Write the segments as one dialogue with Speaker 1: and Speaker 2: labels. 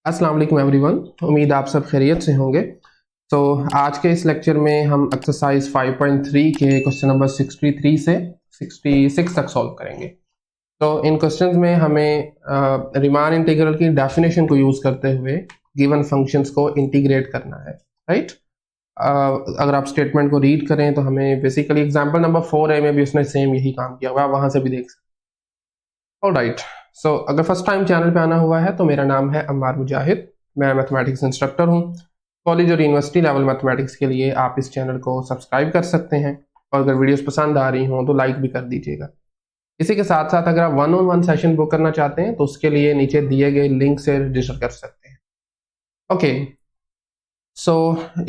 Speaker 1: अस्सलाम वालेकुम एवरीवन। उम्मीद आप सब खैरियत से होंगे। तो आज के इस लेक्चर में हम एक्सरसाइज 5.3 के क्वेश्चन नंबर 63 से 66 तक सॉल्व करेंगे। तो इन क्वेश्चंस में हमें रीमान इंटीग्रल की डेफिनेशन को यूज़ करते हुए गिवन फंक्शंस को इंटीग्रेट करना है, राइट। अगर आप स्टेटमेंट को रीड करें तो हमें बेसिकली एग्जाम्पल नंबर 4A में भी उसने सेम यही काम किया हुआ है, वहाँ से भी देख सकते। ऑलराइट, सो अगर फर्स्ट टाइम चैनल पे आना हुआ है तो मेरा नाम है अम्मार मुजाहिद, मैं मैथमेटिक्स इंस्ट्रक्टर हूँ। कॉलेज और यूनिवर्सिटी लेवल मैथमेटिक्स के लिए आप इस चैनल को सब्सक्राइब कर सकते हैं और अगर वीडियोस पसंद आ रही हों तो लाइक भी कर दीजिएगा। इसी के साथ साथ अगर आप 1-on-1 सेशन बुक करना चाहते हैं तो उसके लिए नीचे दिए गए लिंक से रजिस्टर कर सकते हैं। ओके, सो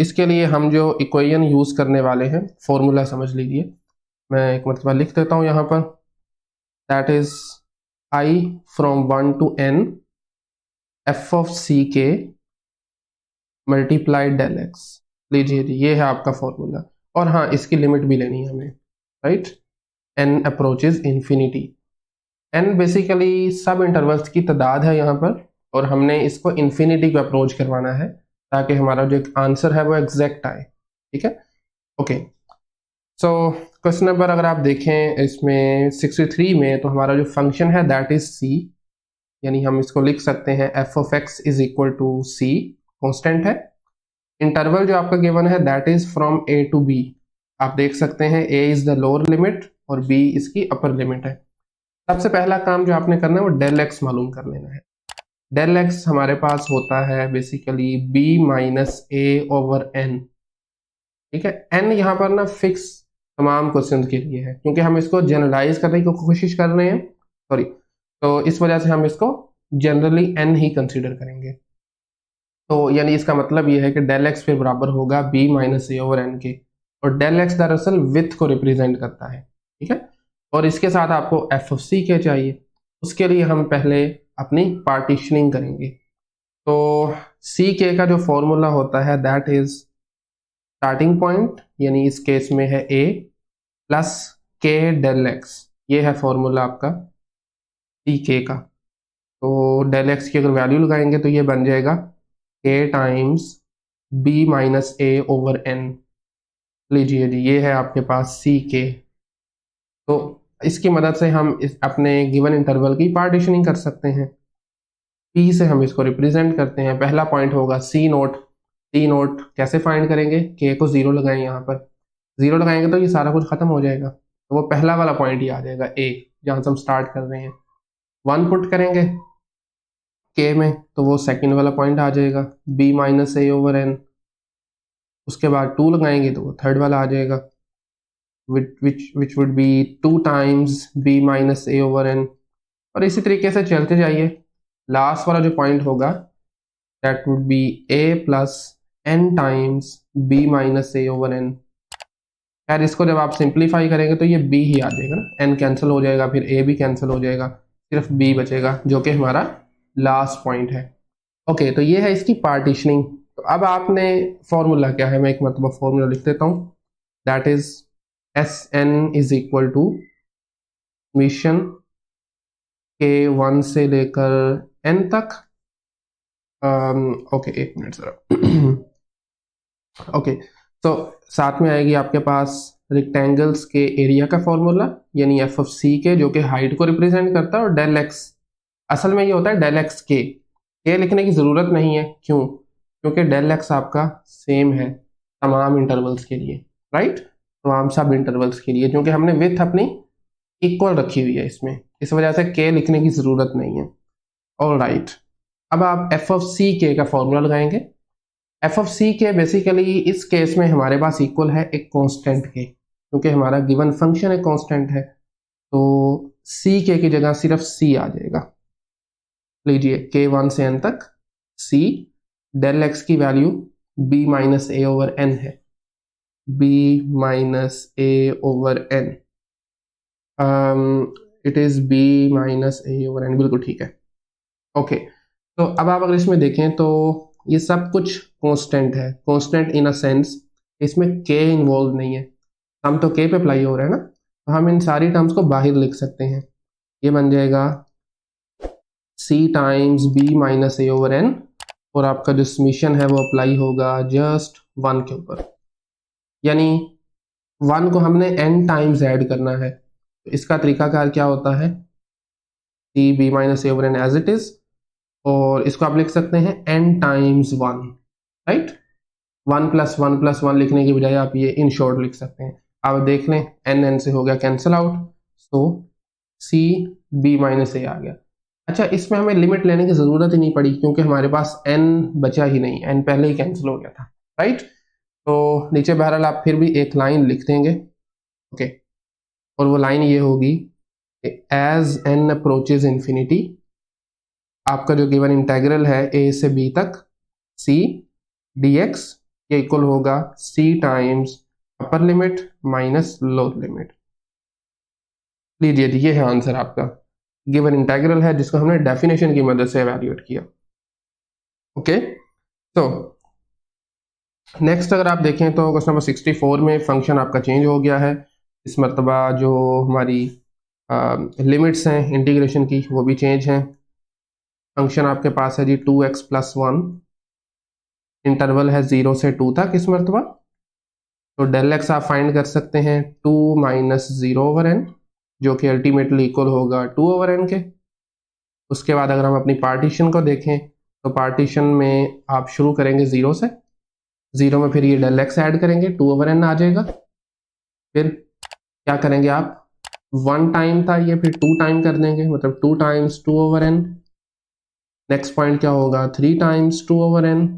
Speaker 1: इसके लिए हम जो इक्वेशन यूज़ करने वाले हैं, फॉर्मूला समझ लीजिए। मैं एक मरतबा लिख देता हूँ यहाँ पर, that is I from 1 to n f of ck multiply del x. लीजिए जी, ये है आपका फॉर्मूला। और हाँ, इसकी लिमिट भी लेनी है हमें, right. n approaches infinity. n basically सब इंटरवल्स की तादाद है यहाँ पर, और हमने इसको इंफिनिटी को अप्रोच करवाना है ताकि हमारा जो आंसर है वो एग्जैक्ट आए, ठीक है। ओके, सो क्वेश्चन नंबर अगर आप देखें इसमें 63 में, तो हमारा जो फंक्शन है दैट इज c, यानी हम इसको लिख सकते हैं f of x is equal to c, constant है। इंटरवल जो आपका गिवन है that is from a to b। आप देख सकते हैं a is the lower limit और b इसकी अपर लिमिट है। सबसे पहला काम जो आपने करना है वो डेल x मालूम कर लेना है। डेल x हमारे पास होता है basically b minus a over n, ठीक है। n यहाँ पर ना फिक्स तमाम क्वेश्चंस के लिए है, क्योंकि हम इसको जनरलाइज करने की कोशिश कर रहे हैं, सॉरी, तो इस वजह से हम इसको जनरली n ही कंसीडर करेंगे। तो यानी इसका मतलब ये है कि डेल एक्स फिर बराबर होगा b minus a over N के, और डेल एक्स दरअसल विथ को रिप्रेजेंट करता है, ठीक है। और इसके साथ आपको एफ ऑफ सी के चाहिए, उसके लिए हम पहले अपनी पार्टीशनिंग करेंगे। तो सी के का जो फॉर्मूला होता है दैट इज स्टार्टिंग पॉइंट, यानी इस केस में है a प्लस के डेल एक्स, ये है फॉर्मूला आपका सी के का। तो डेल एक्स की अगर वैल्यू लगाएंगे तो ये बन जाएगा k times b minus a over n। लीजिए जी, ये है आपके पास सी के। तो इसकी मदद से हम अपने गिवन इंटरवल की पार्टीशनिंग कर सकते हैं। p से हम इसको रिप्रेजेंट करते हैं। पहला पॉइंट होगा सी नोट। सी नोट कैसे फाइंड करेंगे? k को 0 लगाएं, यहाँ पर 0 लगाएंगे तो ये सारा कुछ खत्म हो जाएगा, तो वो पहला वाला पॉइंट ही आ जाएगा a, जहाँ से हम स्टार्ट कर रहे हैं। 1 पुट करेंगे k में तो वो सेकंड वाला पॉइंट आ जाएगा b minus a over N. उसके बाद 2 लगाएंगे तो वो थर्ड वाला आ जाएगा, which would be 2 times b minus a over n. और इसी तरीके से चलते जाइए, लास्ट वाला जो पॉइंट होगा that would be a plus n times b minus a over n. यार इसको जब आप सिंप्लीफाई करेंगे तो ये b ही आ जाएगा ना, n कैंसिल हो जाएगा, फिर a भी कैंसिल हो जाएगा, सिर्फ b बचेगा जो कि हमारा लास्ट पॉइंट है। ओके, तो ये है इसकी पार्टीशनिंग। तो अब आपने फॉर्मूला क्या है, मैं एक मतलब फॉर्मूला लिख देता हूँ, that is S N is equal to summation के 1 से लेकर n तक। ओके, एक मिनट जरा। ओके, तो साथ में आएगी आपके पास रेक्टेंगल्स के एरिया का फॉर्मूला, यानी एफ ऑफ सी के, जो कि हाइट को रिप्रेजेंट करता है, और डेल एक्स, असल में ये होता है डेल एक्स के लिखने की ज़रूरत नहीं है। क्यों? क्योंकि डेल एक्स आपका सेम है तमाम इंटरवल्स के लिए, राइट, तमाम सब इंटरवल्स के लिए, क्योंकि हमने विथ अपनी इक्वल रखी हुई है इसमें, इस वजह से के लिखने की ज़रूरत नहीं है। ऑल राइट, अब आप एफ ऑफ सी के का फॉर्मूला लगाएंगे। एफ ऑफ सी के बेसिकली इस केस में हमारे पास इक्वल है एक कांस्टेंट के, क्योंकि हमारा गिवन फंक्शन एक कांस्टेंट है, तो सी के की जगह सिर्फ सी आ जाएगा। लीजिए, के 1 से n तक सी, डेल एक्स की value b minus a over n है, b minus a over n, it is b minus a over n, बिल्कुल ठीक है। ओके, तो अब आप अगर इसमें देखें तो ये सब कुछ कांस्टेंट है, कांस्टेंट इन अ सेंस इसमें k इन्वॉल्व नहीं है, हम तो k पे अप्लाई हो रहा है ना, तो हम इन सारी टर्म्स को बाहर लिख सकते हैं। ये बन जाएगा c times b minus a over n और आपका जो समीशन है वो अप्लाई होगा जस्ट 1 के ऊपर, यानी 1 को हमने n टाइम्स ऐड करना है। तो इसका तरीकाकार क्या होता है, c b minus a over n as it is, और इसको आप लिख सकते हैं n टाइम्स 1, राइट। 1 + 1 + 1 लिखने की बजाय आप ये इन शॉर्ट लिख सकते हैं। अब देख लें n से हो गया कैंसिल आउट, सो सी बी माइनस ए आ गया। अच्छा, इसमें हमें लिमिट लेने की जरूरत ही नहीं पड़ी क्योंकि हमारे पास n बचा ही नहीं, n पहले ही कैंसिल हो गया था, राइट। तो नीचे बहरहाल आप फिर भी एक लाइन लिख देंगे, ओके, और वो लाइन ये होगी, एज n अप्रोचेज इन्फिनिटी, आपका जो गिवन इंटेग्रल है a से b तक c dx ये इक्वल होगा c times upper limit minus lower limit. लीजिए जी, ये है आंसर आपका। गिवन इंटेग्रल है जिसको हमने डेफिनेशन की मदद से एवेल्यूएट किया। ओके, तो नेक्स्ट अगर आप देखें तो क्वेश्चन नंबर 64 में फंक्शन आपका चेंज हो गया है। इस मरतबा जो हमारी लिमिट्स हैं इंटीग्रेशन की वो भी चेंज हैं। फंक्शन आपके पास है जी 2x+1, इंटरवल है 0 से 2 तक इस मरतबा। तो डेल एक्स आप फाइंड कर सकते हैं 2 - 0/n, जो कि अल्टीमेटली इक्वल होगा 2/n के। उसके बाद अगर हम अपनी पार्टीशन को देखें तो पार्टीशन में आप शुरू करेंगे 0 से, 0 में फिर ये डेल एक्स ऐड करेंगे, 2/n आ जाएगा। फिर क्या करेंगे आप, 1 टाइम था ये, फिर 2 टाइम कर देंगे, मतलब 2 टाइम्स 2/n। नेक्स्ट पॉइंट क्या होगा, 3 टाइम्स 2/n,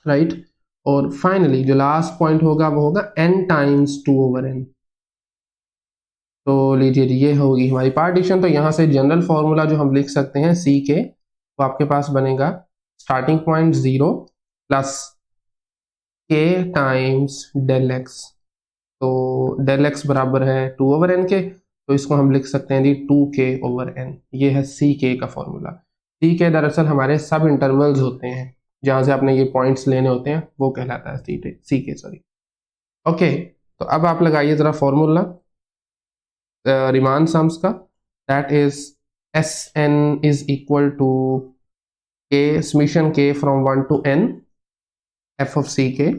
Speaker 1: राइट। और फाइनली जो लास्ट पॉइंट होगा वो होगा n टाइम्स 2/n। तो लीजिए ये होगी हमारी पार्टीशन। तो यहाँ से जनरल फॉर्मूला जो हम लिख सकते हैं c के, वो आपके पास बनेगा starting point 0 plus k times del x. तो डेल एक्स बराबर है 2/n के, तो इसको हम लिख सकते हैं जी 2k/n। ये है सी के का फॉर्मूला। सी के दरअसल हमारे सब इंटरवल्स होते हैं जहां से आपने ये पॉइंट्स लेने होते हैं, वो कहलाता है सी के, सॉरी। ओके, तो अब आप लगाइए जरा फॉर्मूला रिमान सम्स का, that is S N is equal to K summation K from 1 to n F of C K,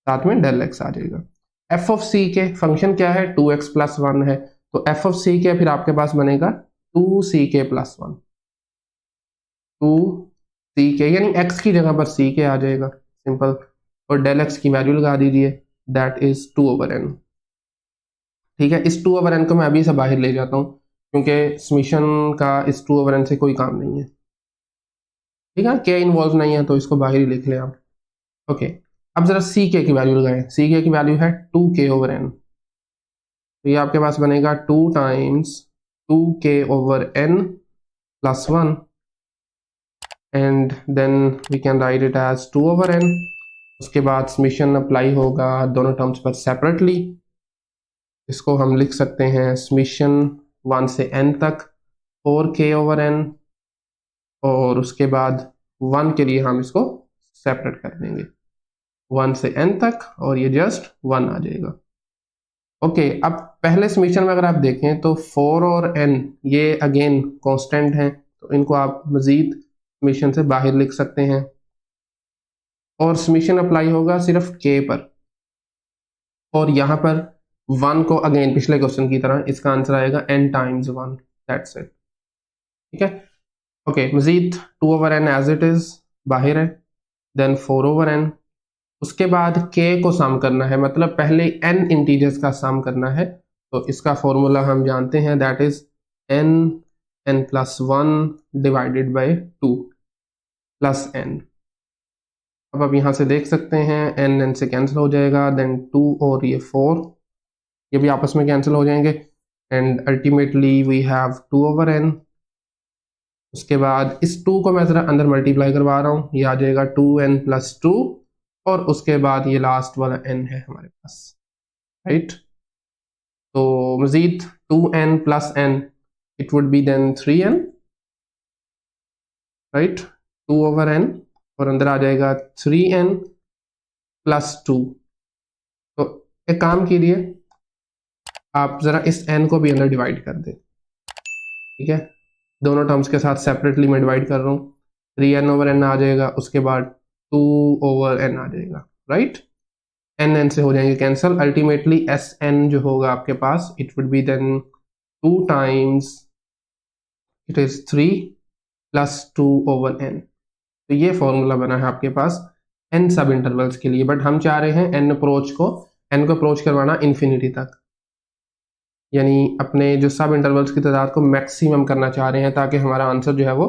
Speaker 1: साथ में डेल एक्स आ जाएगा। एफ ऑफ सी के फंक्शन क्या है, 2x+1 है, तो एफ ऑफ सी के फिर आपके पास बनेगा 2ck+1, 2ck यानी x की जगह पर c के आ जाएगा, सिंपल। और डेल एक्स की वैल्यू लगा दीजिए, दैट इज 2/n। ठीक है, इस 2/n को मैं अभी से बाहर ले जाता हूँ क्योंकि समीशन का इस 2/n से कोई काम नहीं है। ठीक है, k इन्वॉल्व नहीं है तो इसको बाहर ही लिख लें आप। ओके, अब जरा सी के की वैल्यू लगाएं। सी के की वैल्यू है 2k/n, तो ये आपके पास बनेगा 2 times 2k/n + 1, and then we can write it as 2/n। उसके बाद समीशन अप्लाई होगा दोनों टर्म्स पर सेपरेटली। इसको हम लिख सकते हैं समीशन 1 से n तक 4k/n, और उसके बाद 1 के लिए हम इसको सेपरेट कर देंगे 1 से n तक, और ये जस्ट 1 आ जाएगा। ओके, अब पहले समीशन में अगर आप देखें तो 4 और n ये अगेन कांस्टेंट हैं, तो इनको आप मजीद समीशन से बाहर लिख सकते हैं, और समीशन अप्लाई होगा सिर्फ k पर, और यहाँ पर 1 को अगेन पिछले क्वेश्चन की तरह इसका आंसर आएगा n टाइम्स 1, दैट्स इट। ठीक है, ओके, मजीद 2/n एज इट इज बाहर है, देन 4/n। उसके बाद k को सम करना है, मतलब पहले n इंटीजर्स का सम करना है। तो इसका फॉर्मूला हम जानते हैं, that is n+1 divided by 2 plus n। अब आप यहाँ से देख सकते हैं n से कैंसिल हो जाएगा, देन 2 और ये 4 ये भी आपस में कैंसिल हो जाएंगे, and ultimately we have 2/n। उसके बाद इस 2 को मैं जरा अंदर मल्टीप्लाई करवा रहा हूँ, ये आ जाएगा 2n + 2, और उसके बाद ये लास्ट वाला n है हमारे पास, राइट। तो मजीद 2n + n, it would be then 3n, right, 2/n, और अंदर आ जाएगा 3n + 2। तो एक काम कीजिए, आप जरा इस n को भी अंदर डिवाइड कर दें। ठीक है, दोनों टर्म्स के साथ सेपरेटली मैं डिवाइड कर रहा हूँ, 3n/n आ जाएगा, उसके बाद 2/n आ जाएगा, राइट। n से हो जाएंगे कैंसिल, अल्टीमेटली Sn जो होगा आपके पास it would be then 2 times it is 3 plus 2/n। तो ये फॉर्मूला बना है आपके पास n सब इंटरवल्स के लिए, बट हम चाह रहे हैं n को अप्रोच करवाना इन्फिनिटी तक, यानी अपने जो सब इंटरवल्स की तादाद को मैक्सिमम करना चाह रहे हैं ताकि हमारा आंसर जो है वो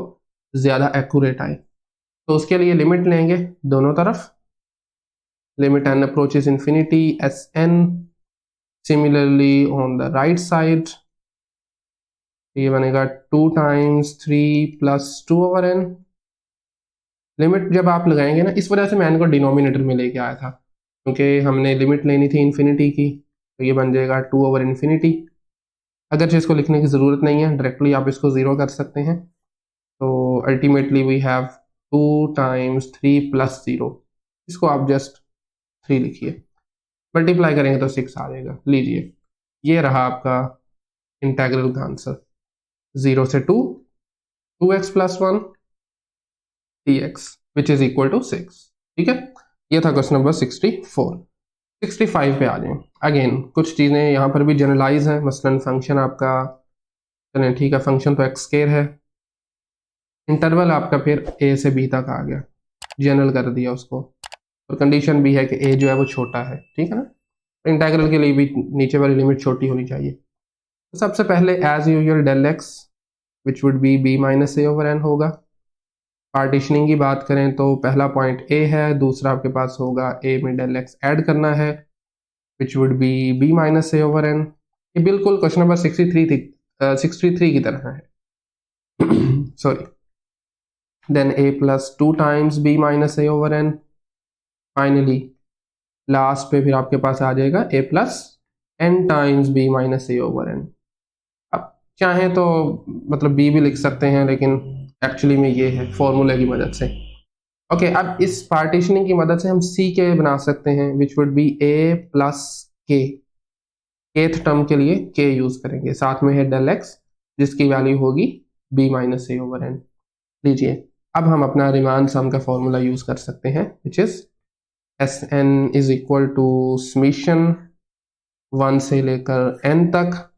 Speaker 1: ज़्यादा एक्यूरेट आए। तो उसके लिए लिमिट लेंगे दोनों तरफ, limit n approaches infinity Sn, similarly on the right side ये बनेगा 2 टाइम्स 3 प्लस 2/n। लिमिट जब आप लगाएंगे ना, इस वजह से मैं n को डिनोमिनेटर में लेके आया था, क्योंकि हमने लिमिट लेनी थी इन्फिनिटी की, तो ये बन जाएगा 2/infinity। अगर इसको लिखने की ज़रूरत नहीं है, डायरेक्टली आप इसको ज़ीरो कर सकते हैं। तो ultimately we have 2 times 3 plus 0, इसको आप जस्ट 3 लिखिए, मल्टीप्लाई करेंगे तो 6 आ जाएगा। लीजिए ये रहा आपका इंटेग्रल का आंसर, 0 से 2x plus 1 dx which is equal to 6। ठीक है, ये था क्वेश्चन नंबर 64। 65 पे आ जाएं। अगेन कुछ चीज़ें यहाँ पर भी जनरलाइज हैं, मसलन फंक्शन आपका, चलें ठीक है, फंक्शन तो x² है, इंटरवल आपका फिर a से b तक आ गया, जनरल कर दिया उसको, और कंडीशन भी है कि a जो है वो छोटा है, ठीक है ना। इंटेग्रल के लिए भी नीचे वाली लिमिट छोटी होनी चाहिए। तो सबसे पहले as usual del x which would be b-a/n होगा। पार्टीशनिंग की बात करें तो पहला पॉइंट a है, दूसरा आपके पास होगा a में डेल x ऐड करना है विच वुड बी b-a/n। ये बिल्कुल क्वेश्चन नंबर 63 की तरह है sorry. Then a plus 2 times b-a/n। Finally last पे फिर आपके पास आ जाएगा a plus n times b-a/n। अब चाहें तो मतलब b भी लिख सकते हैं, लेकिन एक्चुअली में ये है फॉर्मूले की मदद से। ओके, अब इस पार्टीशनिंग की मदद से हम सी के बना सकते हैं विच would be a plus k। Kth term के लिए k यूज करेंगे, साथ में है डेल x जिसकी वैल्यू होगी b-a/n। लीजिए अब हम अपना रिमान सम का फॉर्मूला यूज कर सकते हैं which is Sn is equal to summation 1 से लेकर n तक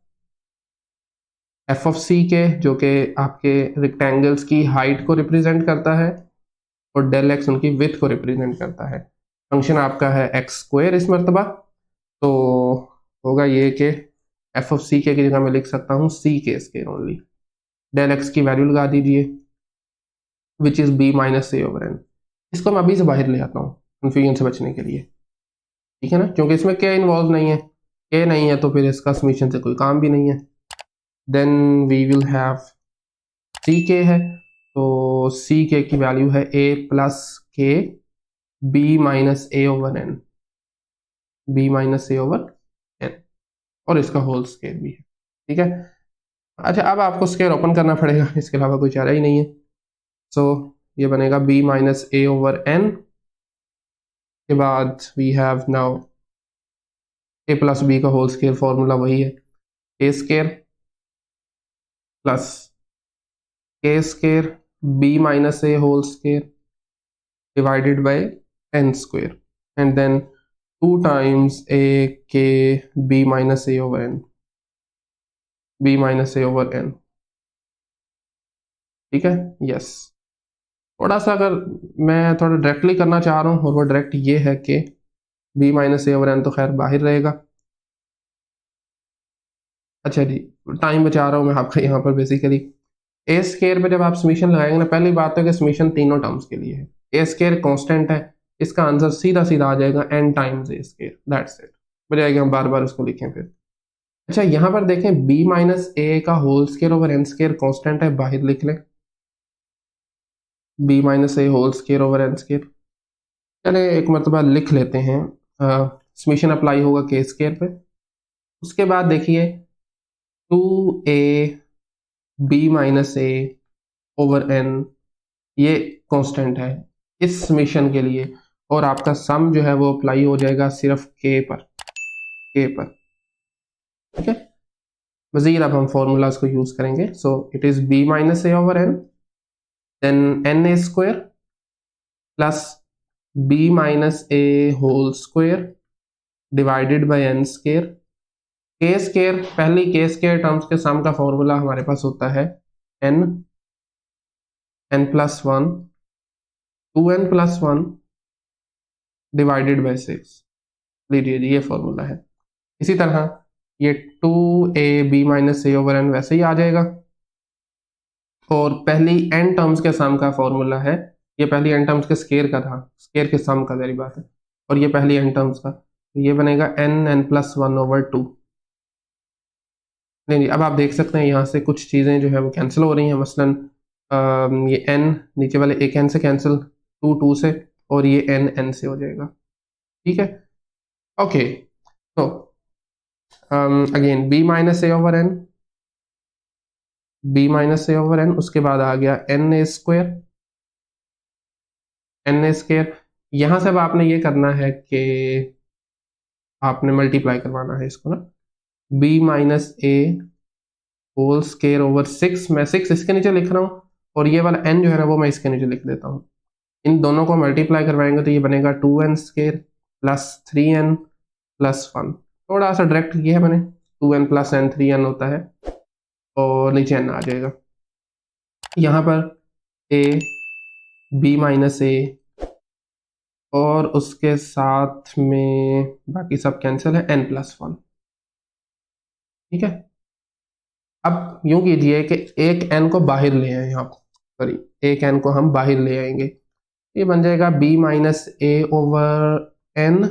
Speaker 1: f ऑफ c के, जो कि आपके रेक्टेंगल्स की हाइट को रिप्रेजेंट करता है, और डेल x उनकी विड्थ को रिप्रेजेंट करता है। फंक्शन आपका है x² इस मरतबा, तो होगा ये कि f ऑफ c के की जगह मैं लिख सकता हूँ c² ओनली। डेल x की वैल्यू लगा दीजिए विच इज b-a/n। इसको मैं अभी से बाहर ले आता हूँ कंफ्यूजन से बचने के लिए, ठीक है ना, क्योंकि इसमें k इन्वॉल्व नहीं है, k नहीं है तो फिर इसका समेशन से कोई काम भी नहीं है। Then we will have ck है, तो ck की वैल्यू है a plus k b-a/n, b-a/n, और इसका होल स्केयर भी है, ठीक है। अच्छा, अब आपको स्केयर ओपन करना पड़ेगा, इसके अलावा कोई चारा ही नहीं है। सो ये बनेगा b-a/n के बाद we have now a plus b का होल स्केयर, फॉर्मूला वही है a² plus k² b-a whole square divided by n² and then 2 times a k b-a/n, b-a/n, ठीक है। यस, थोड़ा सा अगर मैं थोड़ा डायरेक्टली करना चाह रहा हूँ, और वो डायरेक्ट ये है कि b-a/n तो खैर बाहर रहेगा। अच्छा जी, टाइम बचा रहा हूँ मैं आपका यहाँ पर। बेसिकली a² पे जब आप समीशन लगाएंगे ना, पहली बात है कि समीशन तीनों टर्म्स के लिए है, a² कांस्टेंट है, इसका आंसर सीधा सीधा आ जाएगा n times a², that's it, बजाय कि हम बार बार इसको लिखें फिर। अच्छा, यहाँ पर देखें b-a का whole square over n² constant है, बाहर लिख लें b-a whole square over n²। चले एक मरतबा लिख लेते हैं, समीशन अप्लाई होगा k² पे। उसके बाद देखिए 2a b-a ओवर n ये कांस्टेंट है इस समीशन के लिए, और आपका सम जो है वो अप्लाई हो जाएगा सिर्फ k पर, ठीक है। मजीद अब हम फॉर्मूलाज को यूज करेंगे। So it is b-a over n, then n a square plus b minus a whole square divided by n square. K square, पहली के स्क्वायर टर्म्स के सम का फॉर्मूला हमारे पास होता है n plus one, 2n plus one divided by 6। लीजिए जी, ये फॉर्मूला है। इसी तरह ये 2ab minus a over N वैसे ही आ जाएगा, और पहली n टर्म्स के सम का फॉर्मूला है, ये पहली n टर्म्स के स्केयर का था, स्केयर के सम का बात है, और ये पहली n टर्म्स का, तो ये बनेगा n plus one over two. नहीं, अब आप देख सकते हैं यहाँ से कुछ चीज़ें जो है वो कैंसिल हो रही हैं। मसलन ये n नीचे वाले एक n से कैंसिल, 2 से, और ये n से हो जाएगा। ठीक है, ओके। तो again b minus a over N, b minus a over N, उसके बाद आ गया एन ए स्क्वायर, यहाँ से अब आपने ये करना है कि आपने मल्टीप्लाई करवाना है इसको ना, b minus a whole square over 6, मैं 6 इसके नीचे लिख रहा हूँ, और ये वाला n जो है ना वो मैं इसके नीचे लिख देता हूँ। इन दोनों को मल्टीप्लाई करवाएंगे तो ये बनेगा 2n square plus 3n plus 1। थोड़ा सा डायरेक्ट किया है मैंने, 2n प्लस n 3n होता है, और नीचे n आ जाएगा। यहाँ पर a, b माइनस ए, और उसके साथ में बाकी सब कैंसिल है, n प्लस 1। ठीक है, अब यूं कीजिए कि एक n को बाहर ले आए, यहाँ सॉरी एक n को हम बाहर ले आएंगे, ये बन जाएगा b minus a over n,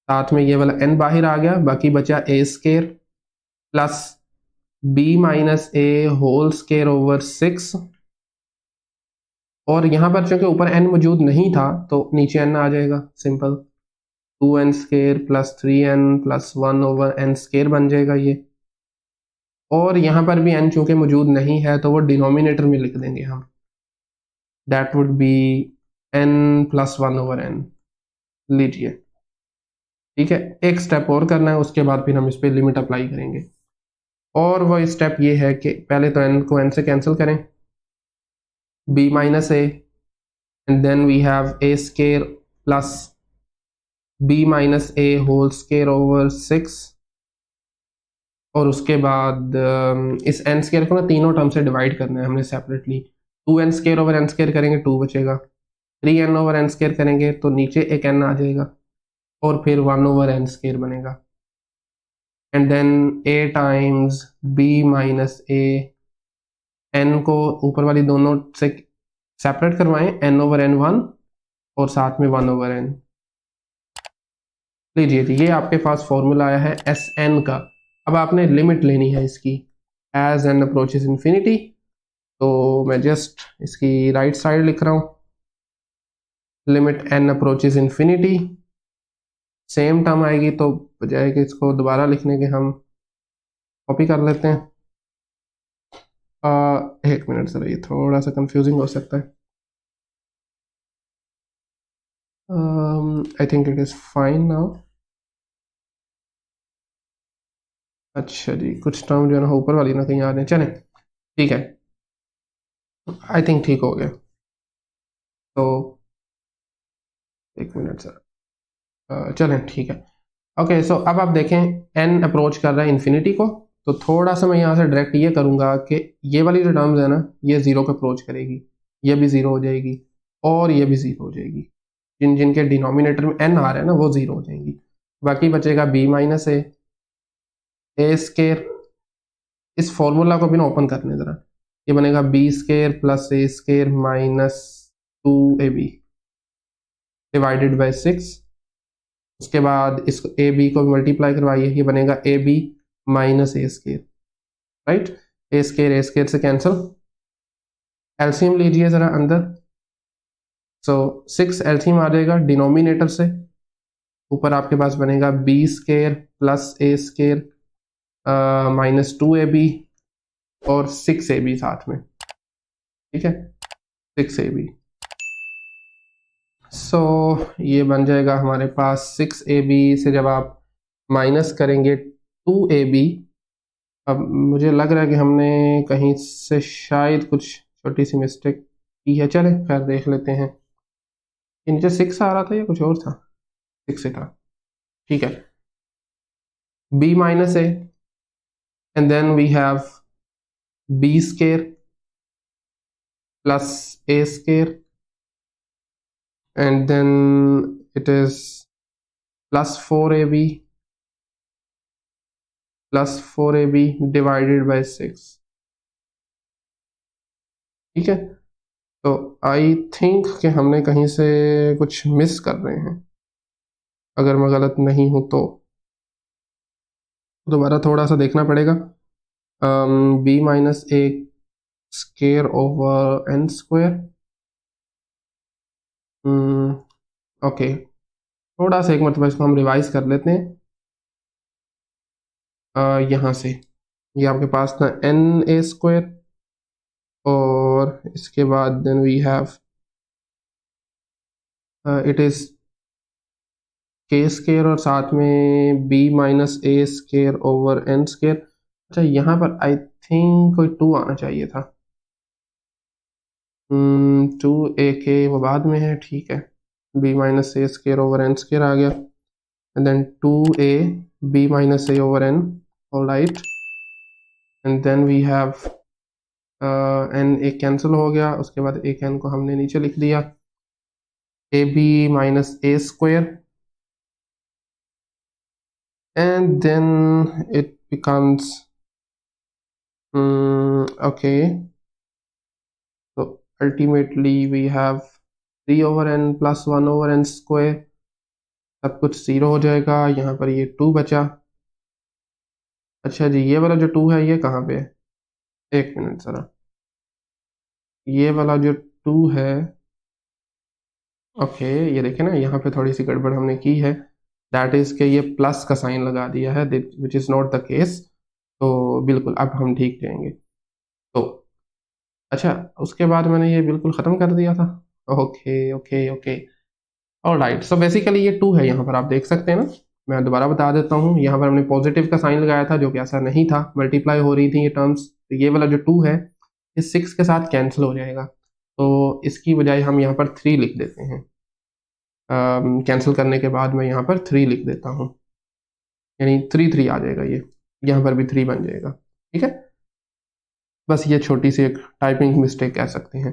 Speaker 1: साथ में ये वाला n बाहर आ गया, बाकी बचा a square plus b minus a whole square over 6, और यहाँ पर चूंकि ऊपर n मौजूद नहीं था तो नीचे n आ जाएगा, simple 2n square plus 3n plus 1 over n square बन जाएगा ये। और यहाँ पर भी n चूंकि मौजूद नहीं है तो वो डिनोमिनेटर में लिख देंगे हम, that would B n plus 1 over n। लीजिए, ठीक है, एक स्टेप और करना है, उसके बाद फिर हम इस पर लिमिट अप्लाई करेंगे। और वो स्टेप ये है कि पहले तो n को n से कैंसिल करें, b minus a, and then we have a square plus b minus a whole square over 6, और उसके बाद इस n स्क्वायर को ना तीनों टर्म से डिवाइड करना है हमने separately. 2n square over n square करेंगे 2 बचेगा, 3n ओवर n स्क्वायर करेंगे तो नीचे एक n आ जाएगा, और फिर 1 ओवर n स्क्वायर बनेगा, and then a times b minus a, n को ऊपर वाली दोनों से सेपरेट करवाएं, n ओवर n 1 और साथ में 1 ओवर n। लीजिए, ये आपके पास फॉर्मूला आया है एस एन का। अब आपने लिमिट लेनी है इसकी एज एन अप्रोचेस इन्फिनिटी, तो मैं जस्ट इसकी राइट साइड लिख रहा हूँ, limit n approaches infinity, same term आएगी तो बजाय कि इसको दोबारा लिखने के हम कॉपी कर लेते हैं। एक मिनट सर, ये थोड़ा सा कंफ्यूजिंग हो सकता है। I think it is fine now. अच्छा जी, कुछ टर्म जो है ना ऊपर वाली ना कहीं आ रहे हैं, चलें ठीक है, आई थिंक ठीक हो गया। तो एक मिनट सर, चलें ठीक है, ओके। सो अब आप देखें n अप्रोच कर रहा है इन्फिनिटी को, तो थोड़ा सा मैं यहाँ से डायरेक्ट ये करूँगा कि ये वाली जो टर्म्स है ना ये ज़ीरो को अप्रोच करेगी, ये भी ज़ीरो हो जाएगी, और ये भी ज़ीरो हो जाएगी, जिनके डिनोमिनेटर में n आ रहा है ना वो ज़ीरो हो जाएंगी। बाकी बचेगा b माइनस ए स्केयर, इस फॉर्मूला को भी ना ओपन करने ज़रा, ये बनेगा b square plus A square minus 2ab divided by 6। उसके बाद इसको ए बी को मल्टीप्लाई करवाइए, ये बनेगा a b minus A square, right, a square से कैंसिल, एलसीएम लीजिए ज़रा अंदर, सो 6 एलसीएम आ जाएगा डिनोमिनेटर से, ऊपर आपके पास बनेगा बी स्केयर प्लस ए स्केयर माइनस 2ab और 6ab साथ में, ठीक है, 6ab। सो ये बन जाएगा हमारे पास 6ab से जब आप माइनस करेंगे 2ab, अब मुझे लग रहा है कि हमने कहीं से शायद कुछ छोटी सी मिस्टेक की है, चले खैर देख लेते हैं। ये नीचे 6 आ रहा था या कुछ और था? 6 ही था, ठीक है। b minus a and then we have b square plus a square and then it is plus 4ab divided by 6, ठीक है। तो आई थिंक कि हमने कहीं से कुछ मिस कर रहे हैं, अगर मैं गलत नहीं हूं तो दोबारा थोड़ा सा देखना पड़ेगा। b माइनस ए square over n square, okay थोड़ा सा एक मतलब इसको हम रिवाइज कर लेते हैं। यहाँ से ये आपके पास था एन ए स्क्वायर और इसके बाद then we have it is k square और साथ में b माइनस ए स्केयर ओवर एन स्केयर। अच्छा यहाँ पर आई थिंक कोई 2 आना चाहिए था। 2 ए के वो बाद में है, ठीक है। b माइनस ए स्केयर ओवर एन स्केयर आ गया and then 2a b minus a over n, all right. And then we have n एक कैंसिल हो गया, उसके बाद एक एन को हमने नीचे लिख दिया, a b minus a square and then it becomes okay, so ultimately we have 3 over n plus 1 over n square, सब कुछ 0 हो जाएगा। यहाँ पर ये 2 बचा। अच्छा जी ये वाला जो 2 है ये कहाँ पे है? एक मिनट ज़रा, ये वाला जो 2 है, ओके ये देखें ना यहाँ पे थोड़ी सी गड़बड़ हमने की है, दैट इज के ये प्लस का साइन लगा दिया है which is not the case. तो बिल्कुल अब हम ठीक रहेंगे। तो अच्छा उसके बाद मैंने ये बिल्कुल ख़त्म कर दिया था। Okay okay okay, all right. So basically ये 2 है, यहाँ पर आप देख सकते हैं ना। मैं दोबारा बता देता हूँ, यहाँ पर हमने पॉजिटिव का साइन लगाया था जो कि ऐसा नहीं था, मल्टीप्लाई हो रही थी ये टर्म्स। तो ये वाला जो 2 है ये 6 के साथ कैंसिल हो जाएगा, तो इसकी बजाय हम यहाँ पर 3 लिख देते हैं। कैंसिल करने के बाद मैं यहाँ पर 3 लिख देता हूँ, यानी 3 3 आ जाएगा, ये यहाँ पर भी 3 बन जाएगा, ठीक है। बस ये छोटी सी एक टाइपिंग मिस्टेक कह सकते हैं।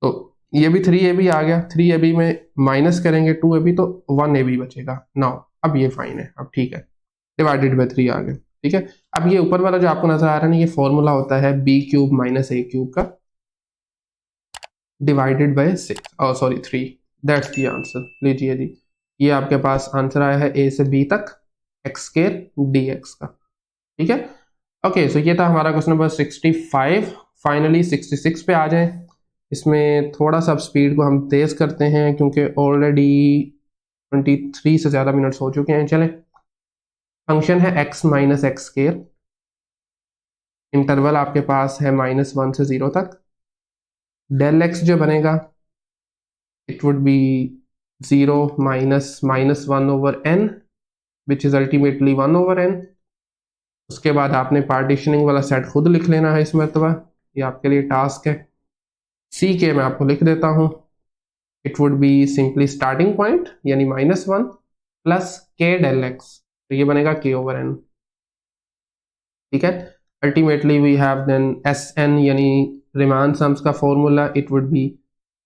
Speaker 1: तो ये भी 3ab आ गया, 3ab में माइनस करेंगे 2ab तो 1ab बचेगा। नाउ अब ये फाइन है, अब ठीक है, डिवाइडेड बाई 3 आ गया, ठीक है। अब ये ऊपर वाला जो आपको नजर आ रहा है ना, ये फॉर्मूला होता है b cube minus a cube का डिवाइडेड बाई 6, और सॉरी 3, दैट्स दी आंसर। लीजिए जी ये आपके पास आंसर आया है a से b तक x स्केयर dx का, ठीक है। ओके सो ये था हमारा क्वेश्चन नंबर 65। फाइनली 66 पे आ जाएं। इसमें थोड़ा सा स्पीड को हम तेज करते हैं क्योंकि ऑलरेडी 23 से ज़्यादा मिनट्स हो चुके हैं। चलें, फंक्शन है x minus X square, interval आपके पास है -1 से 0 तक। डेल एक्स जो बनेगा it would B 0 minus -1 over n which is ultimately 1 over n। उसके बाद आपने पार्टीशनिंग वाला सेट खुद लिख लेना है इस मरतबा, ये आपके लिए टास्क है। सी के मैं आपको लिख देता हूँ, it would be simply starting point यानी -1 प्लस के डेल एक्स, तो ये बनेगा के ओवर एन, ठीक है। Ultimately we have then S n यानी रिमान सम्स का फॉर्मूला, it would be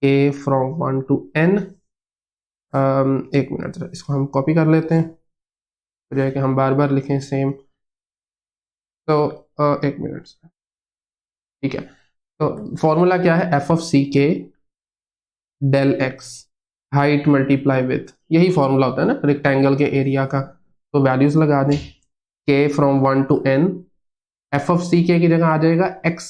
Speaker 1: k from 1 to n। एक मिनट इसको हम कॉपी कर लेते हैं बजाय कि हम बार बार लिखें सेम। तो एक मिनट, ठीक है। तो फॉर्मूला क्या है, F of C k del x height multiply with, यही फॉर्मूला होता है ना रेक्टेंगल के एरिया का। तो वैल्यूज लगा दें, K from 1 to n, F of C K की जगह आ जाएगा X,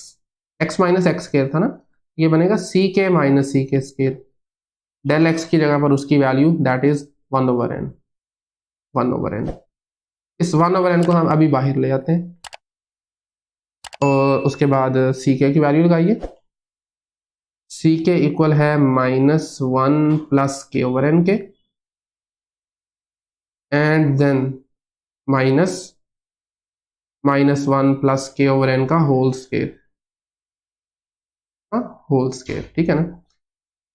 Speaker 1: X minus X square था ना, ये बनेगा सी के माइनस सी के स्केयर। डेल एक्स की जगह पर उसकी value that is 1 over n, 1 over n। इस 1 ओवर n को हम अभी बाहर ले आते हैं और उसके बाद सी के की वैल्यू लगाइए। सी के इक्वल है -1 प्लस के ओवर n के एंड देन माइनस -1 प्लस के ओवर n का होल स्केयर। होल स्केयर, ठीक है ना।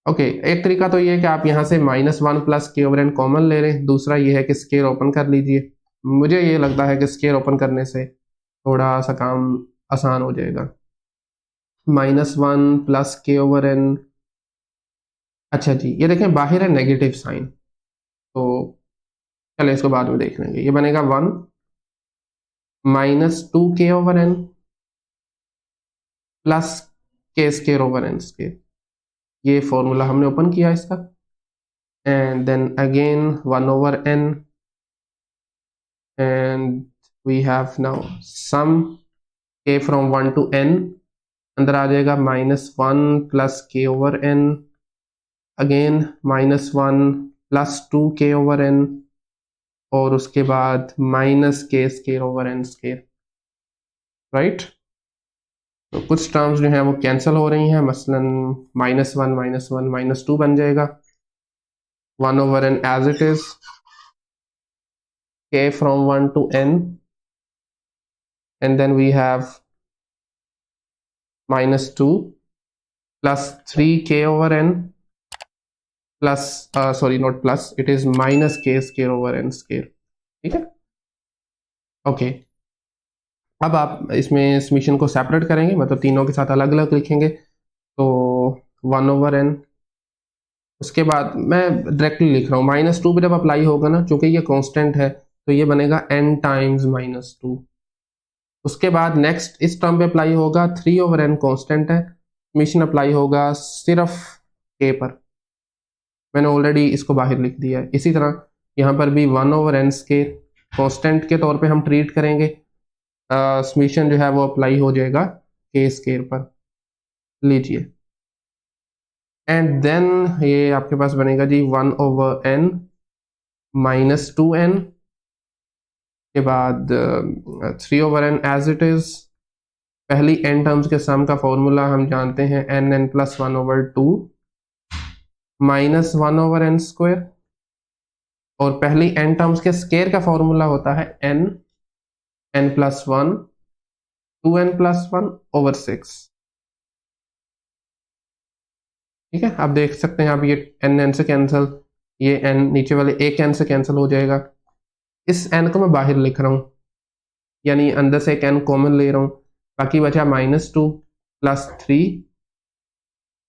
Speaker 1: ओके, एक तरीका तो ये है कि आप यहाँ से -1 प्लस के ओवर एन कॉमन ले लें, दूसरा ये है कि स्केयर ओपन कर लीजिए। मुझे ये लगता है कि स्केयर ओपन करने से थोड़ा सा काम आसान हो जाएगा। -1 प्लस के ओवर एन, अच्छा जी ये देखें बाहर है नेगेटिव साइन, तो चले इसको बाद में देख लेंगे। ये बनेगा 1 -2 के over n plus k square over n square, ये फॉर्मूला हमने ओपन किया इसका, and then again 1 over n, and we have now sum k from 1 to n, अंदर आ जाएगा -1 प्लस के ओवर एन, अगेन -1 प्लस 2 के ओवर एन, और उसके बाद minus k square over n square, right. तो कुछ टर्म्स जो हैं वो कैंसिल हो रही हैं, मसलन -1 -2 बन जाएगा, 1 over n as it is, k from 1 to n, and then we have -2 plus 3k over n plus sorry not plus, it is minus k square over n square, ठीक है। ओके, अब आप इसमें समीशन को separate करेंगे, मतलब तीनों के साथ अलग अलग लिखेंगे, तो 1 ओवर n, उसके बाद मैं डायरेक्टली लिख रहा हूँ, -2 पे जब अप्लाई होगा ना, चूंकि ये कांस्टेंट है तो ये बनेगा n टाइम्स -2, उसके बाद नेक्स्ट इस टर्म पे अप्लाई होगा 3 ओवर n कांस्टेंट है, समीशन अप्लाई होगा सिर्फ k पर, मैंने ऑलरेडी इसको बाहर लिख दिया है। इसी तरह यहाँ पर भी 1 ओवर एन स्केयर कांस्टेंट के तौर पे हम ट्रीट करेंगे, समीशन जो है वो अप्लाई हो जाएगा के स्केयर पर, लीजिए, एंड देन ये आपके पास बनेगा जी 1 ओवर एन -2n, के बाद 3 over n as it is, पहली n टर्म्स के सम का फॉर्मूला हम जानते हैं n plus 1 over 2 -1 over n square, और पहली n टर्म्स के स्केयर का फॉर्मूला होता है n plus 1 2n plus 1 over 6, ठीक है। आप देख सकते हैं, आप ये n से कैंसिल, ये n नीचे वाले एक n से कैंसिल हो जाएगा, इस n को मैं बाहर लिख रहा हूं, यानी अंदर से एक n कॉमन ले रहा हूं, बाकी बचा -2 प्लस 3।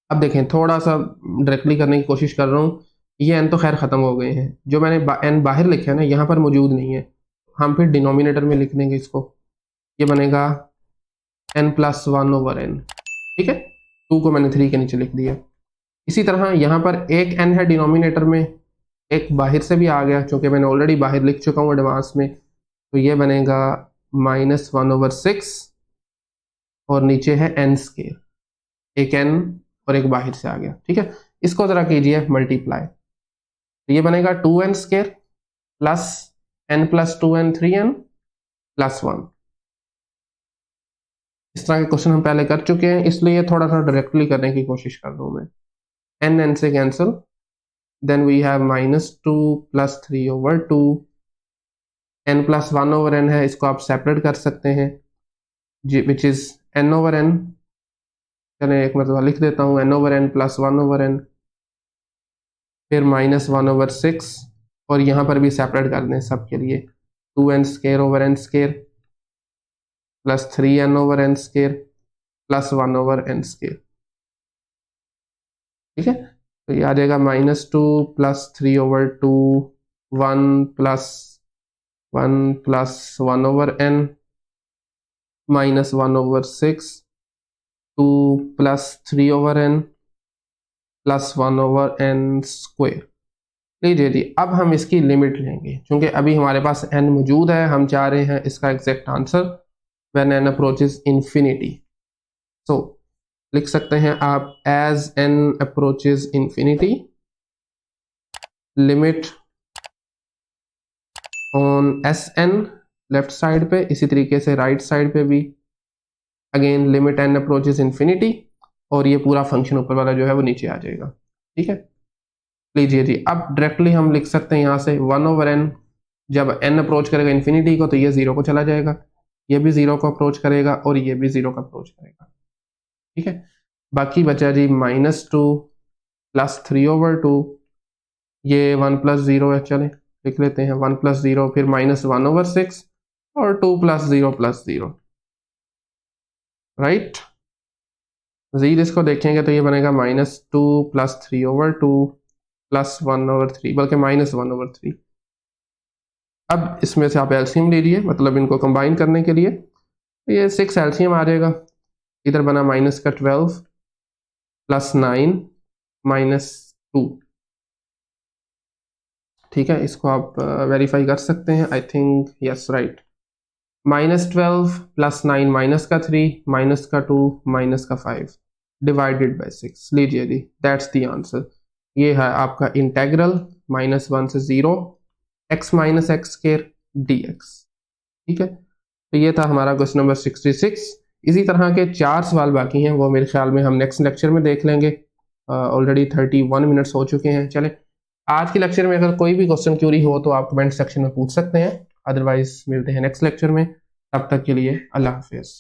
Speaker 1: अब देखें, थोड़ा सा डायरेक्टली करने की कोशिश कर रहा हूं, ये n तो खैर खत्म हो गए हैं, जो मैंने n बाहर लिखा है ना यहाँ पर मौजूद नहीं है, हम फिर डिनोमिनेटर में लिख देंगे इसको, ये बनेगा n प्लस 1 ओवर n, ठीक है। 2 को मैंने 3 के नीचे लिख दिया। इसी तरह यहाँ पर एक n है डिनोमिनेटर में, एक बाहर से भी आ गया, चूंकि मैंने ऑलरेडी बाहर लिख चुका हूँ एडवांस में, तो ये बनेगा -1 ओवर 6, और नीचे है n स्केयर, एक n और एक बाहर से आ गया, ठीक है। इसको जरा कीजिए मल्टीप्लाई, तो ये बनेगा 2n square plus n plus 2n 3n plus 1। इस तरह के क्वेश्चन हम पहले कर चुके हैं, इसलिए थोड़ा सा डायरेक्टली करने की कोशिश कर रहा हूं मैं। n से cancel, then we have -2 plus 3 over 2, n plus 1 over n है, इसको आप सेपरेट कर सकते हैं जी, which is n over n, चले एक मतलब लिख देता हूँ, n over n plus 1 over n, फिर -1 ओवर 6, और यहाँ पर भी सेपरेट कर दें सबके लिए, 2n square over n square plus 3n over n square plus 1 over n square, ठीक है। तो ये आ जाएगा -2 plus 3 over 2, 1 plus 1 over n, -1 over 6, 2 plus 3 over n plus 1 over n square. लीजिए जी, अब हम इसकी लिमिट लेंगे, क्योंकि अभी हमारे पास n मौजूद है, हम चाह रहे हैं इसका exact answer when n approaches infinity. So लिख सकते हैं आप, as n approaches infinity, limit on Sn left side पे, इसी तरीके से राइट साइड पे भी again limit n approaches infinity, और ये पूरा फंक्शन ऊपर वाला जो है वो नीचे आ जाएगा, ठीक है। लीजिए जी, अब डायरेक्टली हम लिख सकते हैं यहाँ से 1 ओवर n, जब n अप्रोच करेगा इंफिनिटी को तो ये 0 को चला जाएगा, ये भी 0 को अप्रोच करेगा, और ये भी 0 को अप्रोच करेगा, ठीक है। बाकी बचा जी -2 + 3/2, ये 1 + 0 है, चले लिख लेते हैं 1 + 0, फिर -1/6 और 2 + 0 + 0, राइट। मजीद इसको देखेंगे तो ये बनेगा -2 + 3/2 + 1/3, बल्कि -1/3। अब इसमें से आप एलसीएम लीजिए, मतलब इनको कंबाइन करने के लिए, तो ये 6 एलसीएम आ जाएगा। इधर बना -12 + 9 - 2, ठीक है, इसको आप वेरीफाई कर सकते हैं। I think yes, right. -12 + 9 -3 -2 -5 divided by 6, लीजिए जी, दैट्स द आंसर। ये है आपका इंटेग्रल -1 से 0 x - x² dx, ठीक है। तो ये था हमारा क्वेश्चन नंबर 66। इसी तरह के 4 सवाल बाकी हैं, वो मेरे ख्याल में हम नेक्स्ट लेक्चर में देख लेंगे। ऑलरेडी 31 मिनट्स हो चुके हैं। चले, आज के लेक्चर में अगर कोई भी क्वेश्चन क्यूरी हो तो आप कमेंट सेक्शन में पूछ सकते हैं, अदरवाइज मिलते हैं नेक्स्ट लेक्चर में। तब तक के लिए अल्लाह हाफिज़।